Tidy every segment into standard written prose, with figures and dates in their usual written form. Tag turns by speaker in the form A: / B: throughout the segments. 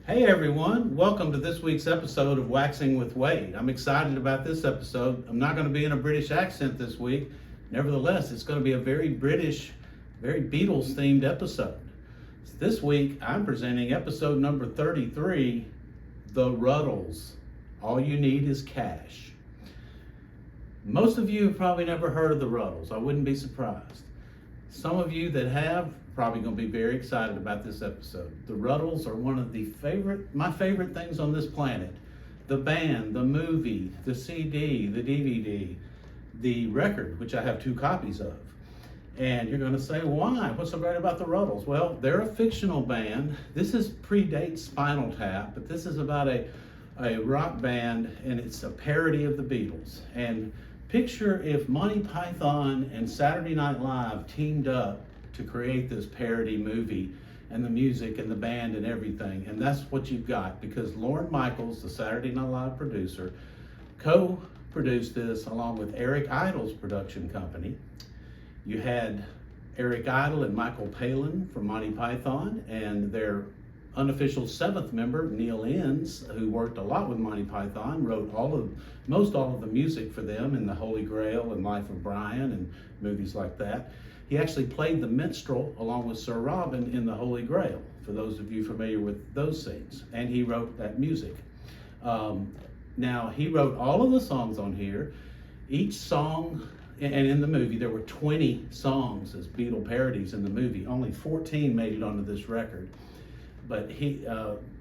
A: Hey everyone, welcome to this week's episode of Waxing with Wade. I'm excited about this episode. I'm not going to be in a British accent this week. Nevertheless, it's going to be a very British, very Beatles themed episode. This week, I'm presenting episode number 33, The Rutles. All you need is cash. Most of you have probably never heard of the Rutles. I wouldn't be surprised. Some of you that have probably going to be very excited about this episode. The Rutles are one of my favorite things on this planet. The band, the movie, the CD, the DVD, the record, which I have 2 copies of. And you're going to say, why? What's so great about the Rutles? Well, they're a fictional band. This predates Spinal Tap, but this is about a rock band, and it's a parody of the Beatles. And picture if Monty Python and Saturday Night Live teamed up to create this parody movie, and the music and the band and everything. And that's what you've got, because Lorne Michaels, the Saturday Night Live producer, co-produced this along with Eric Idle's production company. You had Eric Idle and Michael Palin from Monty Python, and their unofficial 7th member, Neil Innes, who worked a lot with Monty Python, wrote most all of the music for them in The Holy Grail and Life of Brian and movies like that. He actually played the minstrel along with Sir Robin in The Holy Grail, for those of you familiar with those scenes, and he wrote that music. Now, he wrote all of the songs on here. Each song, and in the movie, there were 20 songs as Beatle parodies in the movie. Only 14 made it onto this record. But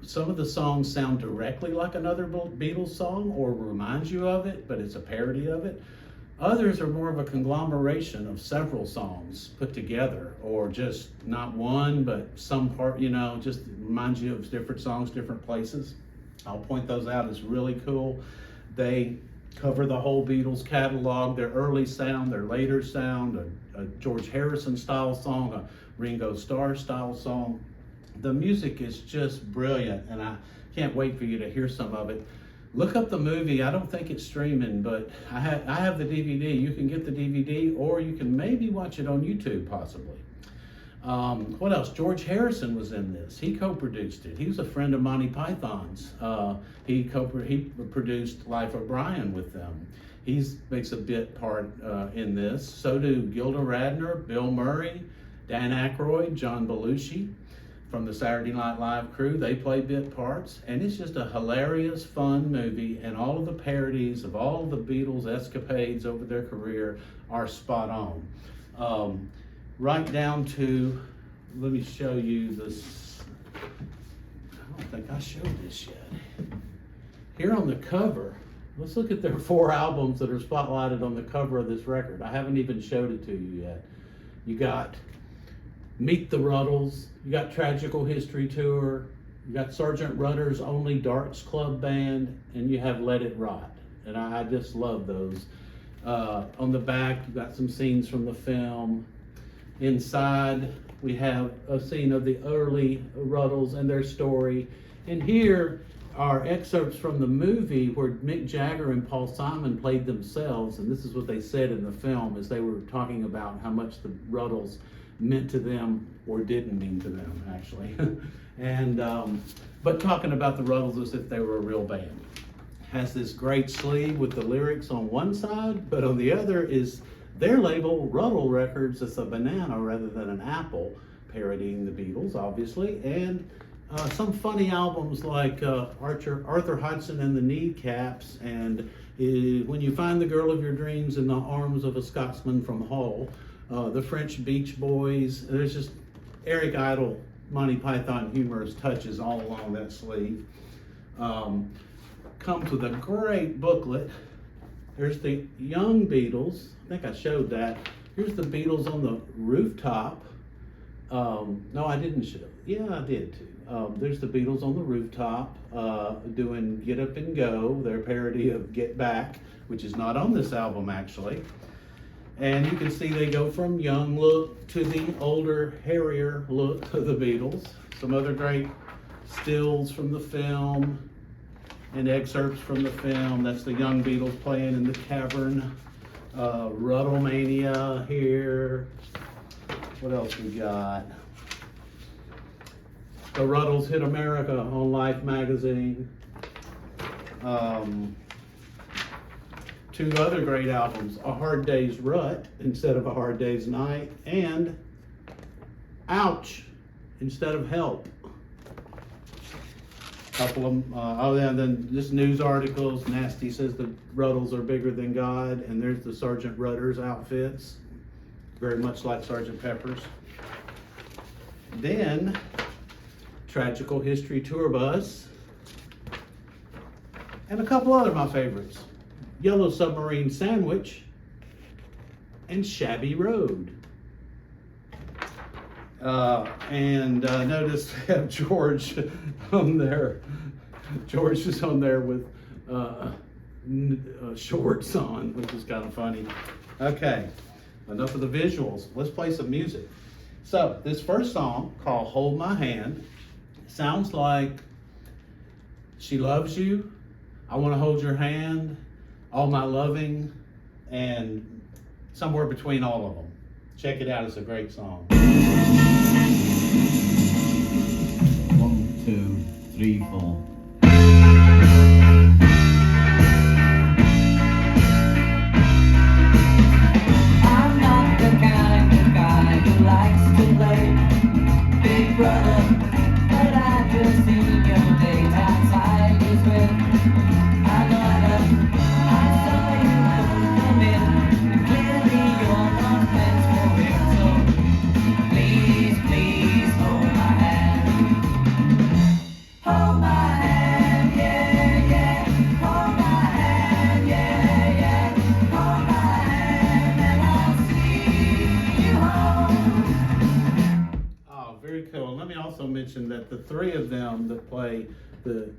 A: some of the songs sound directly like another Beatles song or reminds you of it, but it's a parody of it. Others are more of a conglomeration of several songs put together, or just not one, but some part, just reminds you of different songs, different places. I'll point those out. It's really cool. They cover the whole Beatles catalog, their early sound, their later sound, a George Harrison style song, a Ringo Starr style song. The music is just brilliant, and I can't wait for you to hear some of it. Look up the movie. I don't think it's streaming, but I have the DVD. You can get the DVD, or you can maybe watch it on YouTube, possibly. What else? George Harrison was in this. He co-produced it. He was a friend of Monty Python's. He produced Life of Brian with them. He makes a bit part in this. So do Gilda Radner, Bill Murray, Dan Aykroyd, John Belushi from the Saturday Night Live crew. They play bit parts, and it's just a hilarious, fun movie, and all of the parodies of all of the Beatles' escapades over their career are spot on. Right down to, let me show you this. I don't think I showed this yet. Here on the cover, let's look at their 4 albums that are spotlighted on the cover of this record. I haven't even showed it to you yet. You got Meet the Rutles, you got Tragical History Tour, you got Sergeant Rutter's Only Darts Club Band, and you have Let It Rot. And I just love those. On the back, you got some scenes from the film. Inside, we have a scene of the early Rutles and their story. And here are excerpts from the movie where Mick Jagger and Paul Simon played themselves. And this is what they said in the film as they were talking about how much the Rutles meant to them, or didn't mean to them, actually. And but talking about the Rutles as if they were a real band. Has this great sleeve with the lyrics on one side, but on the other is their label, Rutle Records. It's a banana rather than an apple, parodying the Beatles, obviously. And some funny albums like Arthur Hudson and the Kneecaps, and When You Find the Girl of Your Dreams in the Arms of a Scotsman from Hull. The French Beach Boys. There's just Eric Idle, Monty Python humorous touches all along that sleeve. Comes with a great booklet. There's the young Beatles. I think I showed that. Here's the Beatles on the rooftop. No, I didn't show. Yeah, I did too. There's the Beatles on the rooftop doing Get Up and Go, their parody of Get Back, which is not on this album actually. And you can see they go from young look to the older, hairier look of the Beatles. Some other great stills from the film and excerpts from the film. That's the young Beatles playing in the cavern. Rutlemania here. What else we got? The Rutles hit America on Life magazine. Two other great albums, A Hard Day's Rut instead of A Hard Day's Night, and Ouch instead of Help. Couple of and then just news articles. Nasty says the Rutles are bigger than God, and there's the Sergeant Rutter's outfits, very much like Sergeant Pepper's. Then Tragical History Tour Bus, and a couple other of my favorites, Yellow Submarine Sandwich and Shabby Road. Notice they have George on there. George is on there with shorts on, which is kind of funny. Okay, enough of the visuals. Let's play some music. So this first song, called Hold My Hand, sounds like she loves you, I want to hold your hand, all my loving, and somewhere between all of them. Check it out, it's a great song.
B: 1, 2, 3, 4.
C: I'm not the kind of guy who likes to play Big Brother, but I just see your daytime side is with another. I saw you come in, and clearly you're not meant for it. So please, please hold my hand. Hold my hand, yeah, yeah. Hold my hand, yeah, yeah. Hold my hand, and I'll see you home.
A: Oh, very cool. Let me also mention that the three of them that play the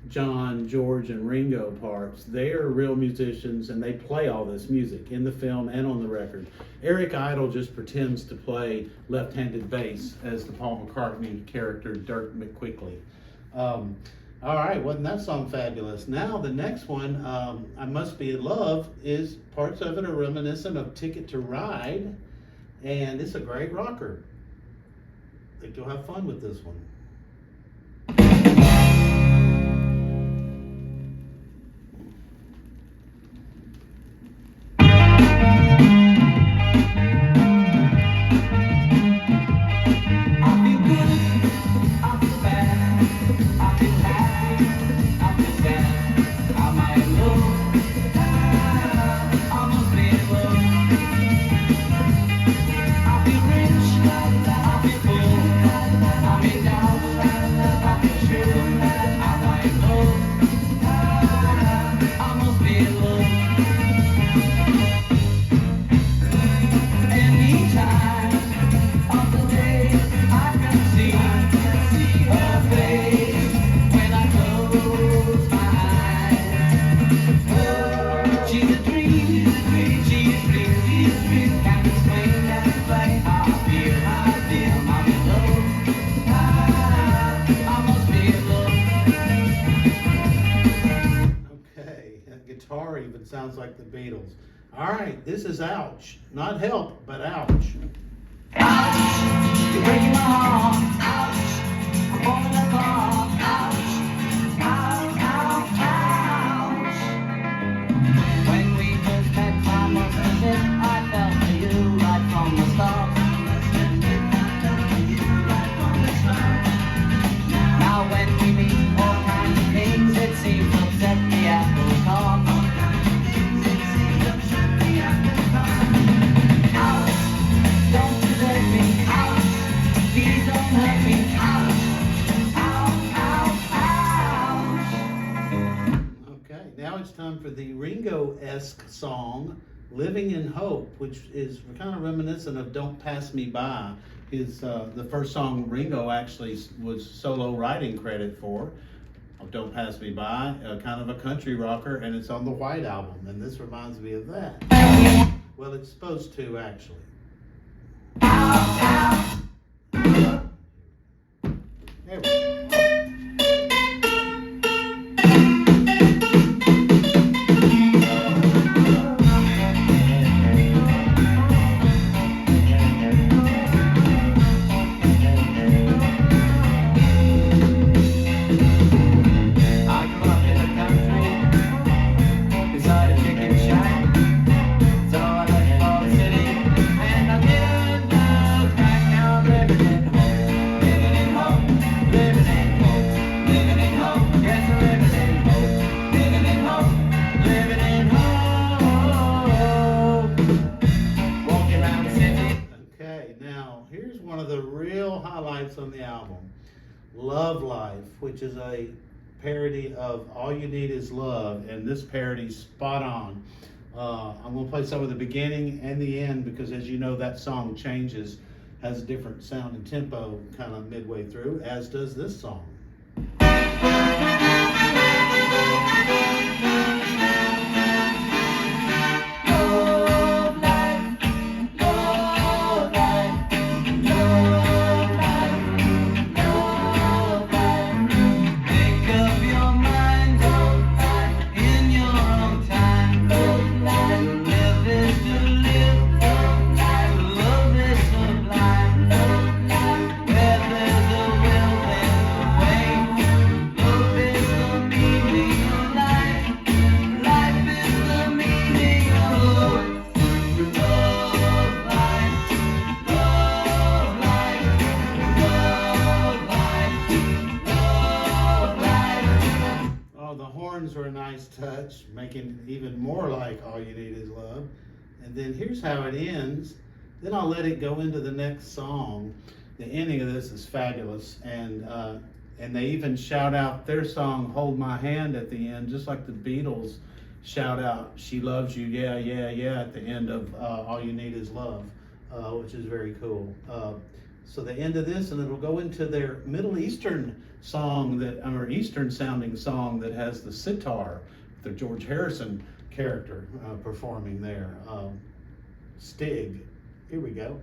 A: John, George, and Ringo parts, they are real musicians and they play all this music in the film and on the record. Eric Idle just pretends to play left-handed bass as the Paul McCartney character Dirk McQuickley. All right, wasn't that song fabulous? Now the next one, I Must Be in Love, is parts of it are reminiscent of Ticket to Ride, and it's a great rocker. I think you'll have fun with this one.
C: I feel good, I feel bad, I feel happy, I feel sad. Am I in love? I must be in love. I feel rich, I feel full, I'm in doubt, I feel sure. Am I in love? I must be in love. Anytime of the day I can see her face when I close my eyes. She's a dream, she's real, can't explain that way. I feel I'm in love. I must be in love.
A: Okay, that guitar even sounds like the Beatles. All right, this is Ouch. Not Help, but Ouch.
C: Ouch, you're breaking my heart. Ouch, I'm falling apart. Ouch, ouch, ouch, ouch. When we first met, I must admit, I fell for you right from the start. Now when we meet, all kinds of things, it seems to upset the apple cart. Ouch, don't desert me. Ouch, please don't hurt me. Ouch, ouch, ouch, ouch.
A: Okay, now it's time for the Ringo-esque song, Living in Hope, which is kind of reminiscent of Don't Pass Me By. His, the first song Ringo actually was solo writing credit for. Don't Pass Me By, kind of a country rocker, and it's on the White Album, and this reminds me of that. Well, it's supposed to, actually. There we go. Love Life, which is a parody of All You Need Is Love, and this parody's spot on. I'm going to play some of the beginning and the end because, as you know, that song changes, has a different sound and tempo kind of midway through, as does this song. Were a nice touch, making it even more like All You Need Is Love. And then here's how it ends. Then I'll let it go into the next song. The ending of this is fabulous, and they even shout out their song "Hold My Hand" at the end, just like the Beatles shout out "She Loves You, Yeah, Yeah, Yeah" at the end of All You Need Is Love, which is very cool. So the end of this, and it'll go into their Middle Eastern song or Eastern sounding song that has the sitar, the George Harrison character performing there. Stig. Here we go.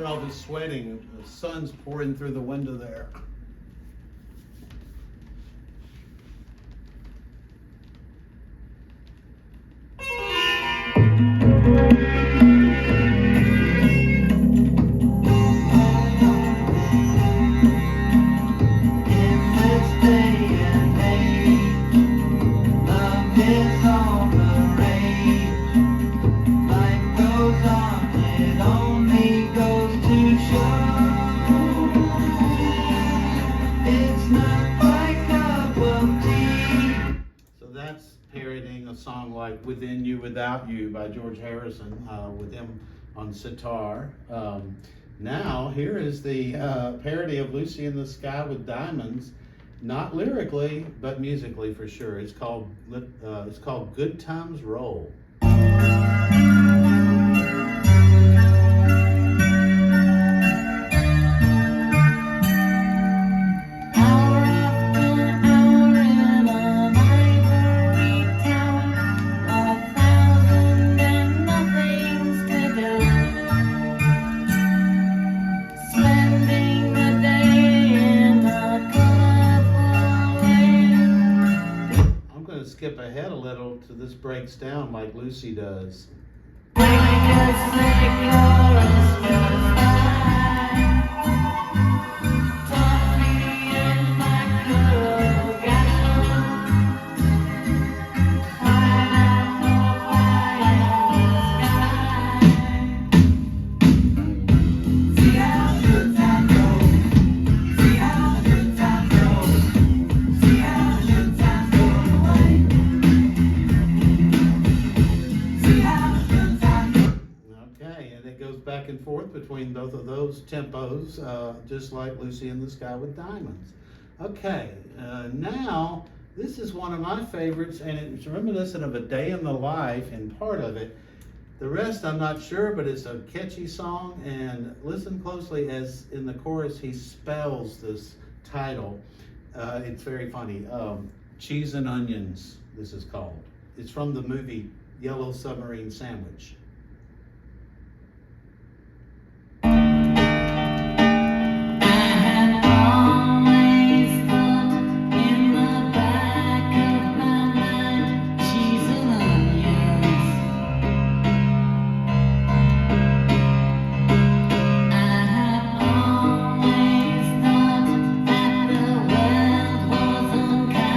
A: All the sweating, the sun's pouring through the window there. Song like "Within You, Without You" by George Harrison, with him on sitar. Now here is the parody of "Lucy in the Sky with Diamonds," not lyrically but musically for sure. It's called "Good Times Roll." Skip ahead a little to this breaks down like Lucy does. Back and forth between both of those tempos, just like "Lucy in the Sky with Diamonds." Okay, now this is one of my favorites, and it's reminiscent of "A Day in the Life" in part of it. The rest I'm not sure, but it's a catchy song, and listen closely as in the chorus he spells this title. It's very funny. "Cheese and Onions," this is called. It's from the movie Yellow Submarine Sandwich.
C: Kind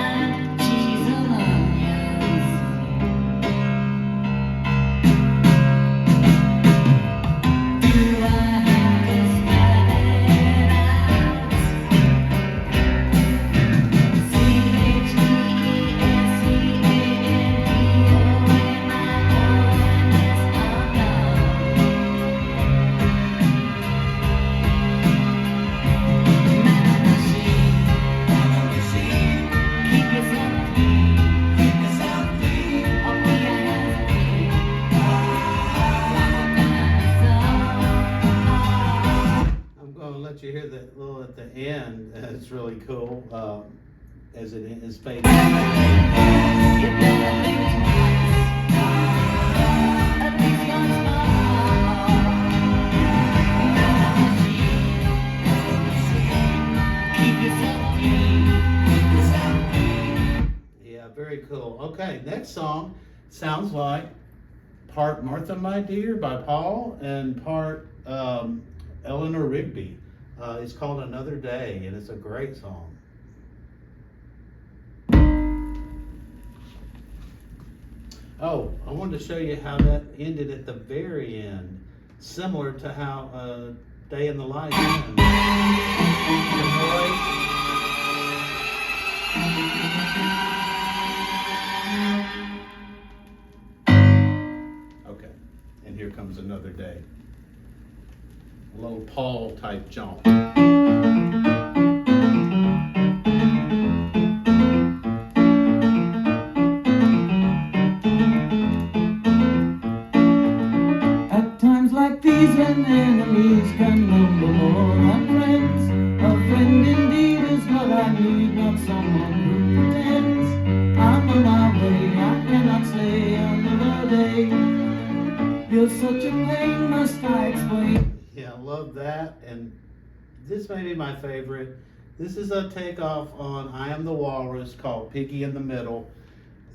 A: it's really cool as it is fading.
C: You never think twice. At least once more. Keep yourself clean. Keep yourself clean.
A: Yeah, very cool. Okay, next song sounds like part Martha My Dear by Paul and part Eleanor Rigby. It's called Another Day, and it's a great song. Oh, I wanted to show you how that ended at the very end, similar to how Day in the Life ends. Okay, and here comes Another Day. A little Paul type jump.
C: At times like these, when enemies can number more than friends, a friend indeed is what I need, not someone who pretends. I'm on my way, I cannot stay another day. You're such a pain, must I explain?
A: Yeah, I love that, and this may be my favorite. This is a takeoff on I Am the Walrus called Piggy in the Middle.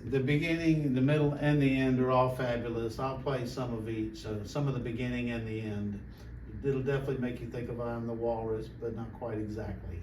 A: The beginning, the middle, and the end are all fabulous. I'll play some of each, so some of the beginning and the end. It'll definitely make you think of I Am the Walrus, but not quite exactly.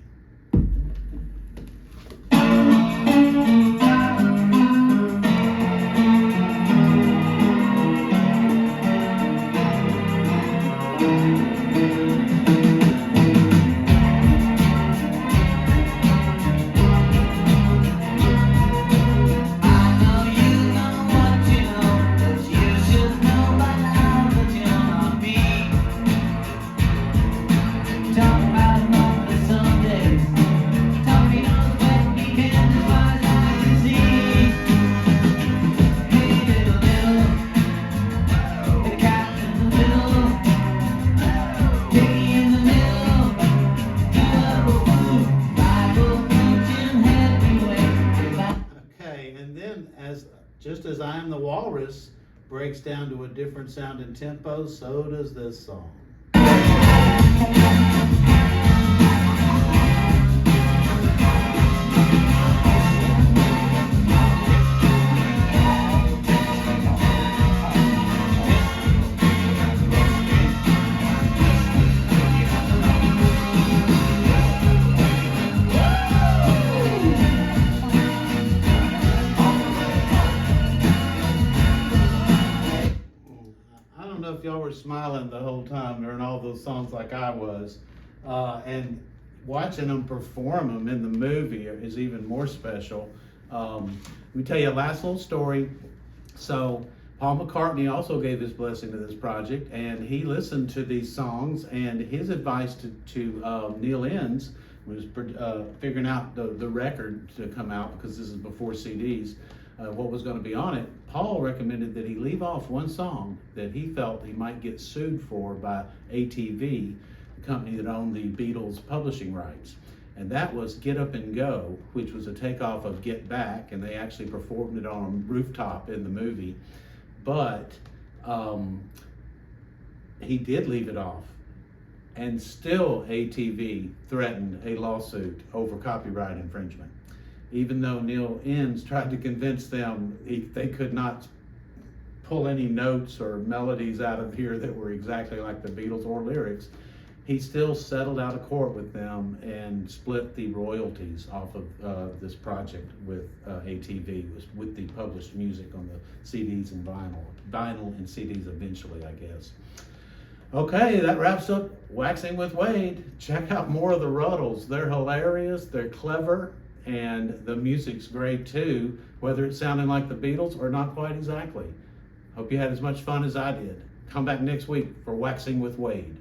A: Just as I Am the Walrus breaks down to a different sound and tempo, so does this song. If y'all were smiling the whole time during all those songs like I was, and watching them perform them in the movie is even more special. Let me tell you a last little story. So Paul McCartney also gave his blessing to this project, and he listened to these songs, and his advice to Neil Innes was figuring out the record to come out, because this is before CDs. What was going to be on it. Paul recommended that he leave off one song that he felt he might get sued for by ATV, the company that owned the Beatles publishing rights. And that was Get Up and Go, which was a takeoff of Get Back, and they actually performed it on a rooftop in the movie. But he did leave it off. And still ATV threatened a lawsuit over copyright infringement. Even though Neil Innes tried to convince them they could not pull any notes or melodies out of here that were exactly like the Beatles or lyrics, he still settled out of court with them and split the royalties off of this project with ATV, with the published music on the CDs and vinyl and CDs eventually, I guess. Okay, that wraps up Waxing with Wade. Check out more of the Rutles. They're hilarious, they're clever, and the music's great too, whether it's sounding like the Beatles or not quite exactly. Hope you had as much fun as I did. Come back next week for Waxing with Wade.